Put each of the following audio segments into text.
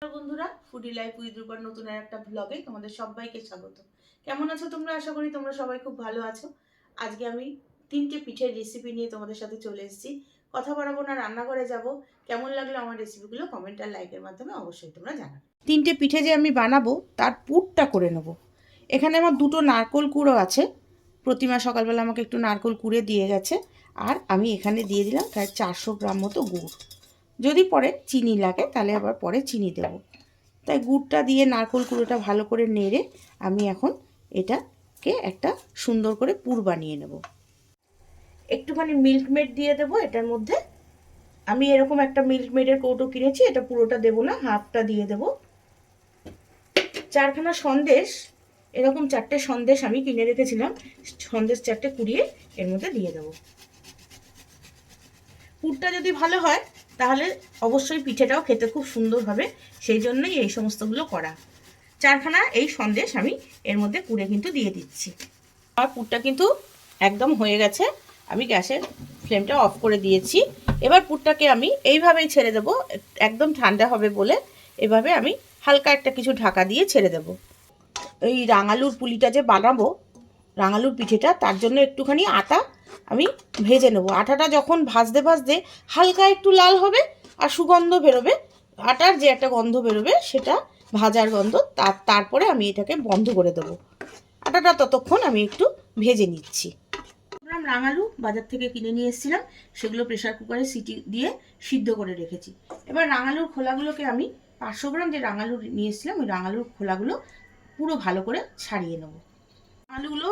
Hello বন্ধুরা, foodie life with রূপার নতুন আর একটা ব্লগে তোমাদের সবাইকে স্বাগত। কেমন আছো তোমরা? আশা করি তোমরা সবাই খুব ভালো আছো। আজকে আমি 3টে পিঠের রেসিপি নিয়ে তোমাদের সাথে চলে এসেছি। কথা বাড়াবো না, রান্নাঘরে যাব। কেমন লাগলো আমার রেসিপিগুলো কমেন্ট আর লাইকের মাধ্যমে অবশ্যই তোমরা জানাবে। 3টে পিঠে যে আমি বানাবো তার পুরটা করে নেব। এখানে আমার 2টো নারকোল কুড়ো আছে। প্রতিমা সকালবেলা আমাকে একটু নারকোল কুড়ে দিয়ে গেছে। আর আমি এখানে দিয়ে দিলাম প্রায় 400 গ্রাম মতো গুড়। যদি পরে চিনি লাগে তাহলে আবার পরে চিনি দেবো। তাই গুড়টা দিয়ে নারকেল কুড়োটা ভালো করে নেড়ে আমি এখন এটাকে একটা সুন্দর করে পুর বানিয়ে নেব। একটুখানি মিল্ক মেড দিয়ে দেবো এটার মধ্যে। আমি এরকম একটা মিল্ক মেডের কৌটো কিনেছি, এটা পুরোটা দেবো না, হাফটা দিয়ে দেবো। 4খানা সন্দেশ, এরকম 4টে সন্দেশ আমি কিনে রেখেছিলাম, সন্দেশ 4টে কুড়িয়ে এর মধ্যে দিয়ে দেবো। পুরটা যদি ভালো হয় তাহলে অবশ্যই পিঠেটাও খেতে খুব সুন্দর হবে, সেই জন্যই এই সমস্তগুলো করা। 4খানা এই সন্দেশ আমি এর মধ্যে কুড়ে কিন্তু দিয়ে দিচ্ছি। আর পুরটা কিন্তু একদম হয়ে গেছে, আমি গ্যাসের ফ্লেমটা অফ করে দিয়েছি। এবার পুরটাকে আমি এইভাবেই ছেড়ে দেবো, একদম ঠান্ডা হবে বলে এভাবে আমি হালকা একটা কিছু ঢাকা দিয়ে ছেড়ে দেবো। এই রাঙালুর পুলিটা যে বানাবো, রাঙালুর পিঠেটা, তার জন্য একটুখানি আটা আমি ভেজে নেবো। আটাটা যখন ভাজতে ভাজতে হালকা একটু লাল হবে আর সুগন্ধ বেরোবে, আটার যে একটা গন্ধ বেরোবে সেটা ভাজার গন্ধ, তারপরে আমি এটাকে বন্ধ করে দেবো। আটাটা ততক্ষণ আমি একটু ভেজে নিচ্ছি। রাঙালু বাজার থেকে কিনে নিয়ে এসেছিলাম, সেগুলো প্রেসার কুকারে সিটি দিয়ে সিদ্ধ করে রেখেছি। এবার রাঙালুর খোলাগুলোকে আমি 500 গ্রাম যে রাঙালু নিয়ে এসেছিলাম ওই রাঙালুর খোলাগুলো পুরো ভালো করে ছাড়িয়ে নেব। আলুগুলো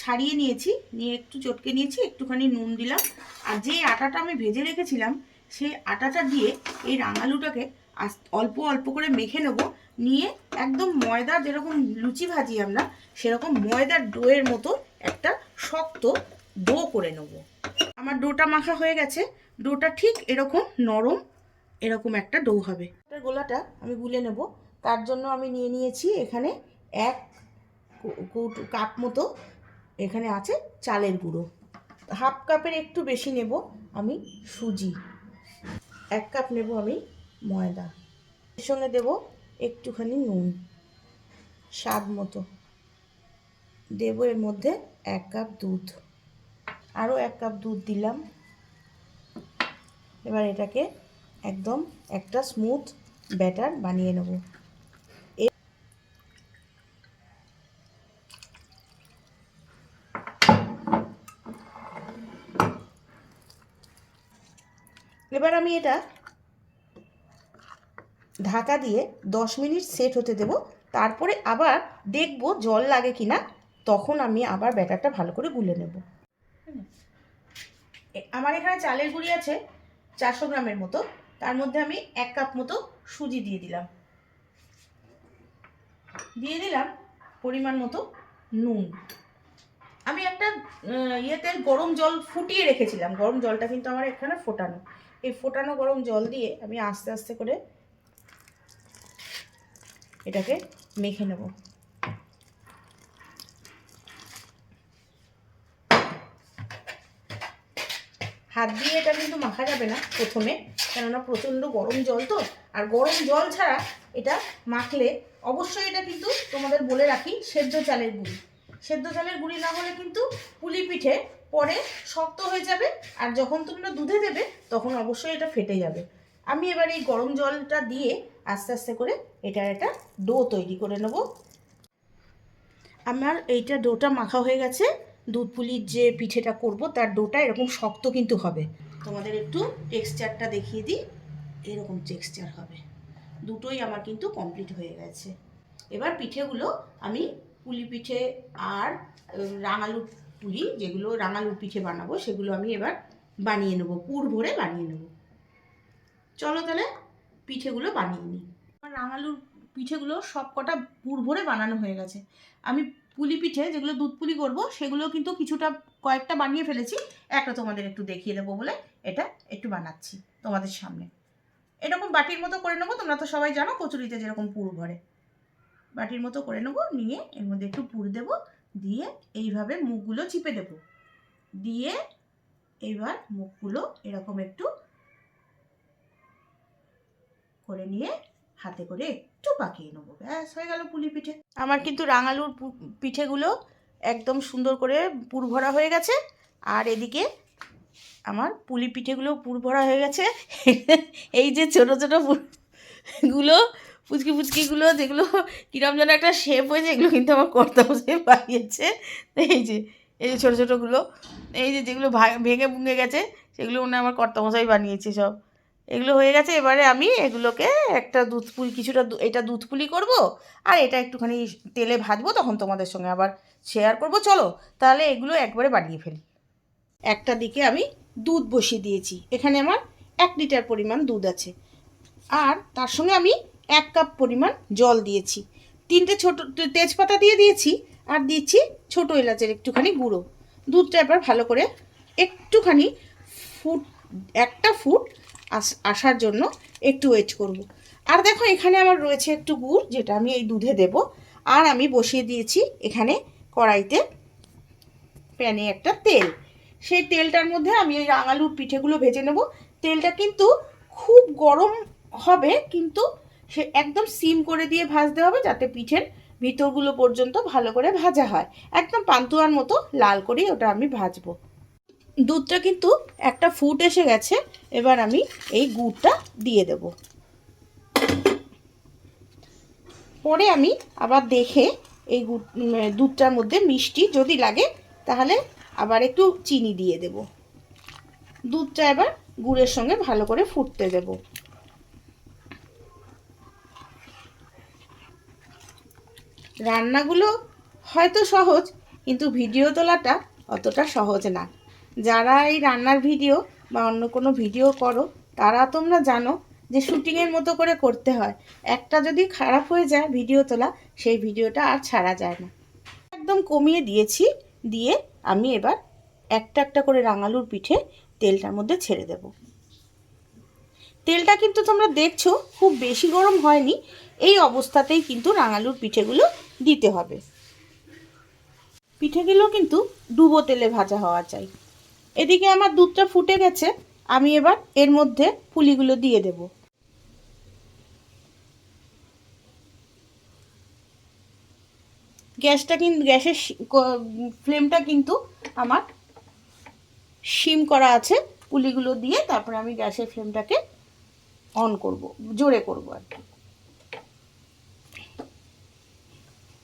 ছাড়িয়ে নিয়েছি, নিয়ে একটু চটকে নিয়েছি, একটুখানি নুন দিলাম। আর যে আটাটা আমি ভেজে রেখেছিলাম সেই আটাটা দিয়ে এই রাঙালুটাকে অল্প অল্প করে মেখে নেব। নিয়ে একদম ময়দা যেরকম লুচি ভাজি আমরা সেরকম ময়দার ডোয়ের মতো একটা শক্ত ডো করে নেব। আমার ডোটা মাখা হয়ে গেছে। ডোটা ঠিক এরকম নরম, এরকম একটা ডো হবে। গোলাটা আমি গুলে নেব। তার জন্য আমি নিয়ে নিয়েছি এখানে 1 কাপ মতো, এখানে আছে চালের গুঁড়ো। হাফ কাপের একটু বেশি নেব আমি সুজি। 1 কাপ নেব আমি ময়দা। এর সঙ্গে দেব একটুখানি নুন স্বাদ মতো। দেব এর মধ্যে 1 কাপ দুধ, আরও 1 কাপ দুধ দিলাম। এবার এটাকে একদম একটা স্মুথ ব্যাটার বানিয়ে নেব। এবার আমি এটা ঢাকা দিয়ে 10 মিনিট সেট হতে দেব। তারপরে আবার দেখব জল লাগে কিনা, তখন আমি আবার ব্যাটারটা ভালো করে গুলে নেব। আমার এখানে চালের গুঁড়ি আছে 400 গ্রামের মতো, তার মধ্যে আমি 1 কাপ মতো সুজি দিয়ে দিলাম। দিয়ে দিলাম পরিমাণ মতো নুন। আমি একটা ইয়েতে গরম জল ফুটিয়ে রেখেছিলাম, গরম জলটা কিন্তু আমার এখানে ফোটানো। এই ফোটানো গরম জল দিয়ে আমি আস্তে আস্তে করে এটাকে মেখে নেব। হাত দিয়ে এটা কিন্তু মাখা যাবে না প্রথমে, কেননা প্রচণ্ড গরম জল তো। আর গরম জল ছাড়া এটা মাখলে অবশ্যই, এটা কিন্তু তোমাদের বলে রাখি, সেদ্ধ চালের গুঁড়ি। সেদ্ধ চালের গুঁড়ি না হলে কিন্তু পুলি পিঠে পরে শক্ত হয়ে যাবে, আর যখন তোমরা দুধে দেবে তখন অবশ্যই এটা ফেটে যাবে। আমি এবার এই গরম জলটা দিয়ে আস্তে আস্তে করে এটার একটা ডো তৈরি করে নেব। আমার এইটা ডোটা মাখা হয়ে গেছে। দুধ পুলির যে পিঠেটা করব তার ডোটা এরকম শক্ত কিন্তু হবে। তোমাদের একটু টেক্সচারটা দেখিয়ে দিই, এরকম টেক্সচার হবে। দুটোই আমার কিন্তু কমপ্লিট হয়ে গেছে। এবার পিঠেগুলো আমি পুলি পিঠে আর রাঙালুর পুলি, যেগুলো রাঙালুর পিঠে বানাবো সেগুলো আমি এবার বানিয়ে নেব, পুর ভরে বানিয়ে নেব। চলো তাহলে পিঠেগুলো বানিয়ে নিই। আমার রাঙালুর পিঠেগুলো সব কটা পুর ভরে বানানো হয়ে গেছে। আমি পুলি পিঠে যেগুলো দুধ পুলি করবো সেগুলো কিন্তু কিছুটা কয়েকটা বানিয়ে ফেলেছি। একটা তোমাদের একটু দেখিয়ে দেবো বলে এটা একটু বানাচ্ছি তোমাদের সামনে। এরকম বাটির মতো করে নেবো, তোমরা তো সবাই জানো কচুরিতে যেরকম পুর ভরে, বাটির মতো করে নেবো। নিয়ে এর মধ্যে একটু পুর দেবো, দিয়ে এইভাবে মুখগুলো চিপে দেবো। দিয়ে এইবার মুখগুলো এরকম একটু করে নিয়ে হাতে করে একটু পাকিয়ে নেবো, ব্যাস হয়ে গেল পুলি পিঠে। আমার কিন্তু রাঙালুর পিঠেগুলো একদম সুন্দর করে পুর ভরা হয়ে গেছে, আর এদিকে আমার পুলি পিঠেগুলো পুর ভরা হয়ে গেছে। এই যে ছোটো ছোটো গুলো পুচকি পুচকিগুলো যেগুলো কিরম যেন একটা শেপ হয়েছে, এগুলো কিন্তু আমার কর্তামশাই বানিয়েছে। এই যে ছোটো ছোটোগুলো, এই যে যেগুলো ভেঙে ভুঙে গেছে সেগুলো মনে আমার কর্তামশাই বানিয়েছে সব। এগুলো হয়ে গেছে, এবারে আমি এগুলোকে একটা দুধ পুলি, কিছুটা এটা দুধ পুলি করবো, আর এটা একটুখানি তেলে ভাজবো, তখন তোমাদের সঙ্গে আবার শেয়ার করবো। চলো তাহলে এগুলো একবারে বানিয়ে ফেলি। একটা দিকে আমি দুধ বসিয়ে দিয়েছি, এখানে আমার 1 লিটার পরিমাণ দুধ আছে, আর তার সঙ্গে আমি 1 কাপ পরিমাণ জল দিয়েছি, 3টে ছোটো তেজপাতা দিয়ে দিয়েছি, আর দিচ্ছি ছোটো এলাচের একটুখানি গুঁড়ো। দুধটা এবার ভালো করে একটুখানি একটা ফুট আসার জন্য একটু ওয়েট করব। আর দেখো এখানে আমার রয়েছে একটু গুড়, যেটা আমি এই দুধে দেব। আর আমি বসিয়ে দিয়েছি এখানে কড়াইতে প্যানে একটা তেল, সেই তেলটার মধ্যে আমি এই রাঙালুর পিঠেগুলো ভেজে নেব। তেলটা কিন্তু খুব গরম হবে, কিন্তু সে একদম সিম করে দিয়ে ভাজতে হবে, যাতে পিঠের ভিতরগুলো পর্যন্ত ভালো করে ভাজা হয়, একদম পান্তুয়ার মতো লাল করেই ওটা আমি ভাজবো। দুধটা কিন্তু একটা ফুট এসে গেছে, এবার আমি এই গুড়টা দিয়ে দেব। পরে আমি আবার দেখে এই দুধটার মধ্যে মিষ্টি যদি লাগে তাহলে আবার একটু চিনি দিয়ে দেব। দুধটা এবার গুড়ের সঙ্গে ভালো করে ফুটতে দেব। রান্নাগুলো হয়তো সহজ, কিন্তু ভিডিও তোলাটা অতটা সহজ না। যারা এই রান্নার ভিডিও বা অন্য কোনো ভিডিও করো তারা তোমরা জানো যে শুটিংয়ের মতো করে করতে হয়। একটা যদি খারাপ হয়ে যায় ভিডিও তোলা, সেই ভিডিওটা আর ছাড়া যায় না। একদম কমিয়ে দিয়েছি, দিয়ে আমি এবার একটা একটা করে রাঙালুর পিঠে তেলটার মধ্যে ছেড়ে দেব। তেলটা কিন্তু তোমরা দেখছো খুব বেশি গরম হয়নি, এই অবস্থাতেই কিন্তু রাঙালুর পিঠেগুলো দিতে হবে। পিঠেগুলো কিন্তু ডুবো তেলে ভাজা হওয়া চাই। এদিকে আমার দুধটা ফুটে গেছে, আমি এবার এর মধ্যে পুলিগুলো দিয়ে দেব। গ্যাসের ফ্লেমটা কিন্তু আমার সিম করা আছে। পুলিগুলো দিয়ে তারপরে আমি গ্যাসের ফ্লেমটাকে অন করব, জোরে করব আর কি।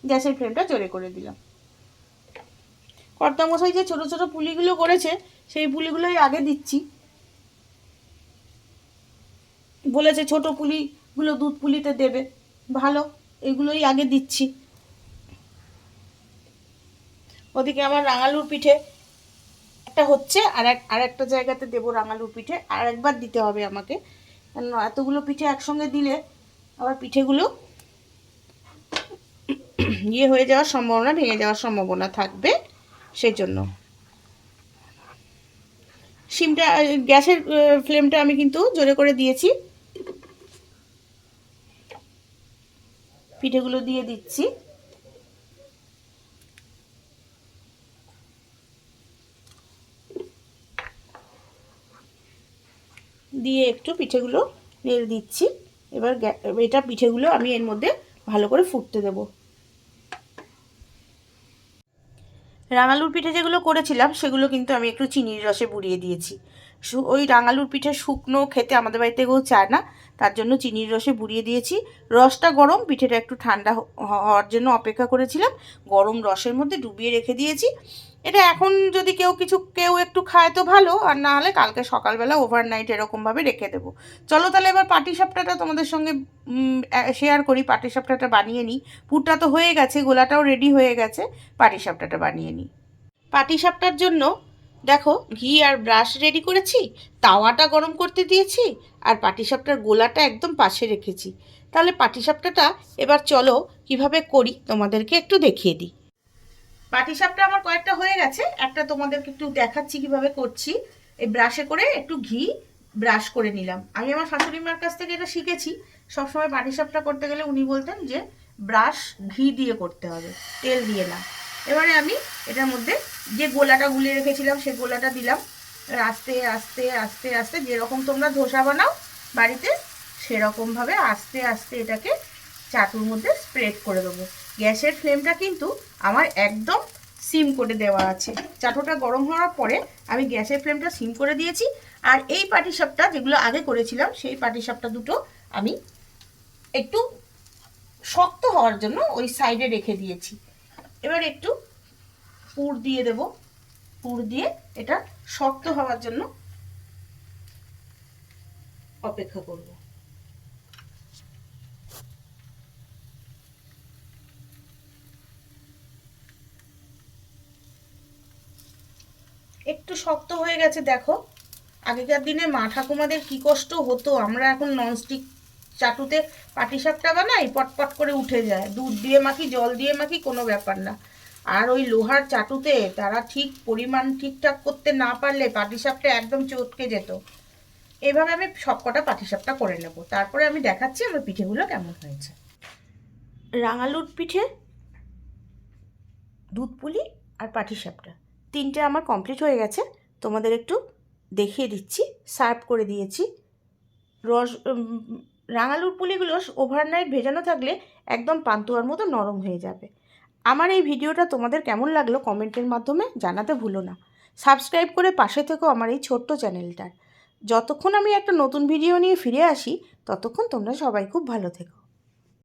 গ্যাসের ফ্লেমটা জোরে করে দিলাম। কর্তামশাই যে ছোটো ছোটো পুলিগুলো করেছে সেই পুলিগুলোই আগে দিচ্ছি, বলেছে ছোট পুলিগুলো দুধ পুলিতে দেবে, ভালো, এগুলোই আগে দিচ্ছি। ওদিকে আমার রাঙালুর পিঠে একটা হচ্ছে, আর একটা জায়গাতে দেবো রাঙালুর পিঠে, আর একবার দিতে হবে আমাকে, কারণ এতগুলো পিঠে একসঙ্গে দিলে আবার পিঠেগুলো ইয়ে হয়ে যাওয়ার সম্ভাবনা, ভেঙে যাওয়ার সম্ভাবনা থাকবে, সেই জন্য সিমটা গ্যাসের ফ্লেমটা আমি কিন্তু জোরে করে দিয়েছি। পিঠেগুলো দিয়ে দিচ্ছি, দিয়ে একটু পিঠেগুলো নেড়ে দিচ্ছি। এবার এটা পিঠেগুলো আমি এর মধ্যে ভালো করে ফুটতে দেব। রাঙালুর পিঠে যেগুলো করেছিলাম সেগুলো কিন্তু আমি একটু চিনির রসে বুড়িয়ে দিয়েছি। ওই রাঙালুর পিঠে শুকনো খেতে আমাদের বাড়িতে কেউ চায় না, তার জন্য চিনির রসে বুড়িয়ে দিয়েছি। রসটা গরম, পিঠেটা একটু ঠান্ডা হওয়ার জন্য অপেক্ষা করেছিলাম, গরম রসের মধ্যে ডুবিয়ে রেখে দিয়েছি। এটা এখন যদি কেউ একটু খায় তো ভালো, আর না হলে কালকে সকালবেলা ওভারনাইট এরকমভাবে রেখে দেবো। চলো তাহলে এবার পাটিসাপটাটা তোমাদের সঙ্গে শেয়ার করি। পাটিসাপটাটা বানিয়ে নিই। পুরটা তো হয়ে গেছে, গোলাটাও রেডি হয়ে গেছে, পাটিসাপটাটা বানিয়ে নিই। পাটিসাপটার জন্য দেখো ঘি আর ব্রাশ রেডি করেছি, তাওয়াটা গরম করতে দিয়েছি, আর পাটিসাপটার গোলাটা একদম পাশে রেখেছি। তাহলে পাটিসাপটাটা এবার চলো কিভাবে করি তোমাদেরকে একটু দেখিয়ে দিই। পাটিসাপটা আমার কয়েকটা হয়ে গেছে, একটা তোমাদেরকে একটু দেখাচ্ছি কিভাবে করছি। এই ব্রাশে করে একটু ঘি ব্রাশ করে নিলাম। আমি আমার শাশুড়ি মার কাছ থেকে এটা শিখেছি। সবসময় পাটিসাপটা করতে গেলে উনি বলতেন যে ব্রাশ ঘি দিয়ে করতে হবে, তেল দিয়ে না। এবারে আমি এটার মধ্যে যে গোলাটা গুলিয়ে রেখেছিলাম সেই গোলাটা দিলাম। আস্তে আস্তে আস্তে আস্তে, যেরকম তোমরা ধোসা বানাও বাড়িতে সেরকমভাবে আস্তে আস্তে এটাকে চাটুর মধ্যে স্প্রেড করে দেবো। গ্যাসের ফ্লেমটা কিন্তু আমার একদম সিম করে দেওয়া আছে। চাটুটা গরম হওয়ার পরে আমি গ্যাসের ফ্লেমটা সিম করে দিয়েছি। আর এই পাটিসাপটা যেগুলো আগে করেছিলাম সেই পাটিসাপটা দুটো আমি একটু শক্ত হওয়ার জন্য ওই সাইডে রেখে দিয়েছি। এবার একটু পুর দিয়ে দেব, পুর দিয়ে এটা শক্ত হওয়ার জন্য অপেক্ষা করব। একটু শক্ত হয়ে গেছে দেখো। আগেকার দিনে মা ঠাকুমাদের কি কষ্ট হতো, আমরা এখন ননস্টিক চাটুতে পাটিসাপটা বানাই, পটপট করে উঠে যায়, দুধ দিয়ে মাখি জল দিয়ে মাখি কোনো ব্যাপার না। আর ওই লোহার চাটুতে তারা ঠিক পরিমাণ ঠিকঠাক করতে না পারলে পাটিসাপটা একদম চটকে যেত। এইভাবে আমি সবকটা পাটিসাপটা করে নেব, তারপরে আমি দেখাচ্ছি আমার পিঠেগুলো কেমন হয়েছে। রাঙালুর পিঠে, দুধ পুলি আর পাটিসাপটা তিনটে আমার কমপ্লিট হয়ে গেছে। তোমাদের একটু দেখিয়ে দিচ্ছি। সার্ভ করে দিয়েছি। রাঙালুর পুলিগুলো ওভারনাইট ভেজানো থাকলে একদম পান্তুয়ার মতো নরম হয়ে যাবে। আমার এই ভিডিওটা তোমাদের কেমন লাগলো কমেন্টের মাধ্যমে জানাতে ভুলো না। সাবস্ক্রাইব করে পাশে থেকো আমার এই ছোট্ট চ্যানেলটার। যতক্ষণ আমি একটা নতুন ভিডিও নিয়ে ফিরে আসি ততক্ষণ তোমরা সবাই খুব ভালো থেকো।